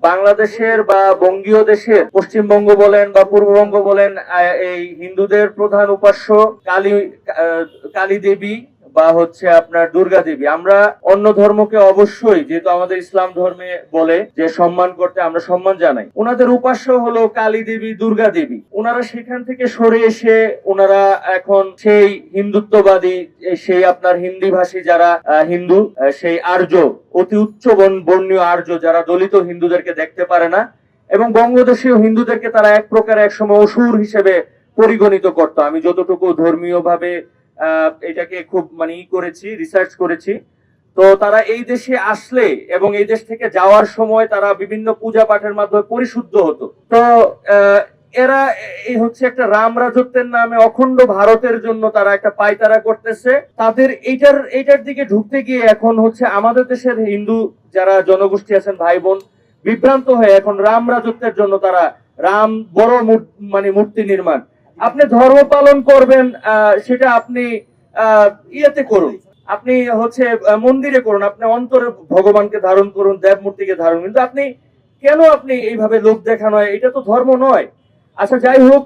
বাংলাদেশের বা বঙ্গীয় দেশের পশ্চিমবঙ্গ বলেন বা পূর্ববঙ্গ বলেন, এই হিন্দুদের প্রধান উপাস্য কালী দেবী বা হচ্ছে আপনার দুর্গা দেবী। আমরা অন্য ধর্মকে অবশ্যই, যেহেতু আমাদের ইসলাম ধর্মে বলে যে সম্মান করতে, আমরা সম্মান জানাই। ওনাদের উপাস্য হলো কালী দেবী, দুর্গা দেবী। ওনারা সেখান থেকে সরে এসে ওনারা এখন সেই হিন্দুত্ববাদী, সেই আপনার হিন্দি ভাষী যারা হিন্দু, সেই আর্য, অতি উচ্চ বর্ণীয় আর্য যারা দলিত হিন্দুদেরকে দেখতে পারে না, এবং বঙ্গদেশীয় হিন্দুদেরকে তারা এক প্রকার একসময় অসুর হিসেবে পরিগণিত করত। আমি যতটুকু ধর্মীয় ভাবে এটাকে খুব করেছি, রিসার্চ করেছি, তো তারা এই দেশে আসলে এবং এই দেশ থেকে যাওয়ার সময় তারা বিভিন্ন পূজা পাঠের মাধ্যমে পরিশুদ্ধ হতো। তো এরা এই হচ্ছে একটা রাম রাজত্বের নামে অখণ্ড ভারতের জন্য তারা একটা পায়তারা করতেছে। তাদের এইটার দিকে ঢুকতে গিয়ে এখন হচ্ছে আমাদের দেশের হিন্দু যারা জনগোষ্ঠী আছেন, ভাই বোন, বিভ্রান্ত হয়ে এখন রাম রাজত্বের জন্য তারা রাম বড় মূর্তি নির্মাণ। আপনি ধর্ম পালন করবেন, সেটা আপনি ইয়েতে করুন, আপনি হচ্ছে মন্দিরে করুন, আপনি অন্তরে ভগবানকে ধারণ করুন, দেব মূর্তিকে ধারণ, কিন্তু আপনি কেন আপনি এইভাবে লোক দেখানো, এটা তো ধর্ম নয়। আচ্ছা, যাই হোক,